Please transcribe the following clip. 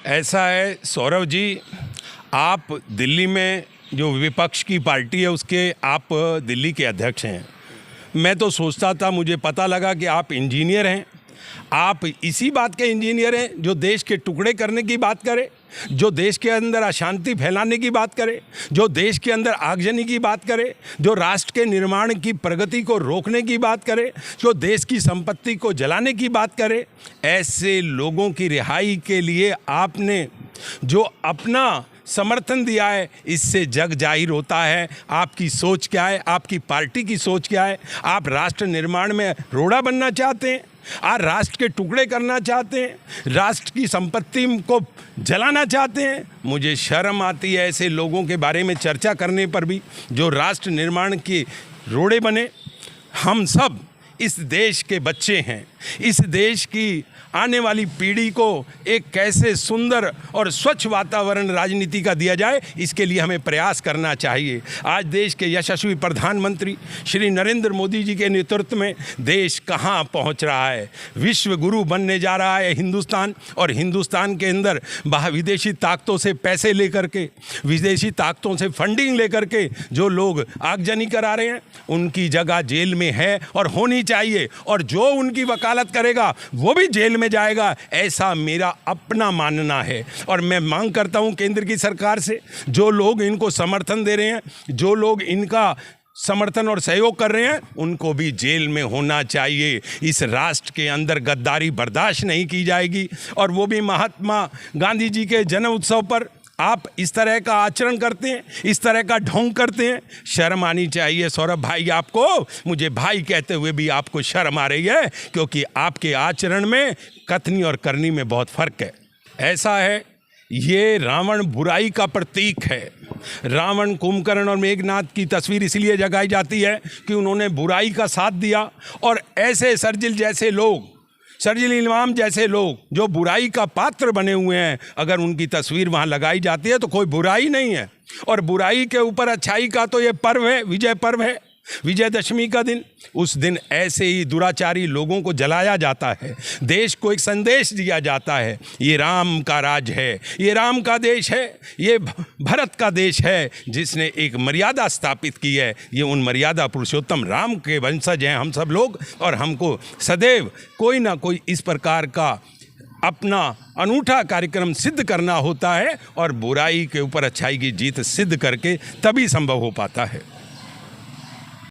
ऐसा है सौरभ जी, आप दिल्ली में जो विपक्ष की पार्टी है उसके आप दिल्ली के अध्यक्ष हैं। मैं तो सोचता था, मुझे पता लगा कि आप इंजीनियर हैं। आप इसी बात के इंजीनियर हैं जो देश के टुकड़े करने की बात करे, जो देश के अंदर अशांति फैलाने की बात करे, जो देश के अंदर आगजनी की बात करे, जो राष्ट्र के निर्माण की प्रगति को रोकने की बात करे, जो देश की संपत्ति को जलाने की बात करे। ऐसे लोगों की रिहाई के लिए आपने जो अपना समर्थन दिया है, इससे जग जाहिर होता है आपकी सोच क्या है, आपकी पार्टी की सोच क्या है। आप राष्ट्र निर्माण में रोड़ा बनना चाहते हैं, आप राष्ट्र के टुकड़े करना चाहते हैं, राष्ट्र की संपत्ति को जलाना चाहते हैं। मुझे शर्म आती है ऐसे लोगों के बारे में चर्चा करने पर भी, जो राष्ट्र निर्माण के रोड़े बने। हम सब इस देश के बच्चे हैं। इस देश की आने वाली पीढ़ी को एक कैसे सुंदर और स्वच्छ वातावरण राजनीति का दिया जाए, इसके लिए हमें प्रयास करना चाहिए। आज देश के यशस्वी प्रधानमंत्री श्री नरेंद्र मोदी जी के नेतृत्व में देश कहाँ पहुँच रहा है। विश्व गुरु बनने जा रहा है हिंदुस्तान, और हिंदुस्तान के अंदर विदेशी ताकतों से पैसे लेकर के, विदेशी ताकतों से फंडिंग लेकर के जो लोग आगजनी करा रहे हैं, उनकी जगह जेल में है और होनी चाहिए, और जो उनकी वकालत करेगा वो भी जेल में जाएगा। ऐसा मेरा अपना मानना है। और मैं मांग करता हूं केंद्र की सरकार से, जो लोग इनको समर्थन दे रहे हैं, जो लोग इनका समर्थन और सहयोग कर रहे हैं, उनको भी जेल में होना चाहिए। इस राष्ट्र के अंदर गद्दारी बर्दाश्त नहीं की जाएगी। और वो भी महात्मा गांधी जी के जन्म उत्सव पर आप इस तरह का आचरण करते हैं, इस तरह का ढोंग करते हैं। शर्म आनी चाहिए सौरभ भाई आपको। मुझे भाई कहते हुए भी आपको शर्म आ रही है, क्योंकि आपके आचरण में कथनी और करनी में बहुत फर्क है। ऐसा है, ये रावण बुराई का प्रतीक है। रावण, कुंभकर्ण और मेघनाथ की तस्वीर इसलिए जगाई जाती है कि उन्होंने बुराई का साथ दिया, और ऐसे शर्जिल इमाम जैसे लोग जो बुराई का पात्र बने हुए हैं, अगर उनकी तस्वीर वहाँ लगाई जाती है तो कोई बुराई नहीं है। और बुराई के ऊपर अच्छाई का तो ये पर्व है, विजय पर्व है, विजयदशमी का दिन। उस दिन ऐसे ही दुराचारी लोगों को जलाया जाता है। देश को एक संदेश दिया जाता है, ये राम का राज है, ये राम का देश है, ये भारत का देश है, जिसने एक मर्यादा स्थापित की है। ये उन मर्यादा पुरुषोत्तम राम के वंशज हैं हम सब लोग, और हमको सदैव कोई ना कोई इस प्रकार का अपना अनूठा कार्यक्रम सिद्ध करना होता है, और बुराई के ऊपर अच्छाई की जीत सिद्ध करके तभी संभव हो पाता है।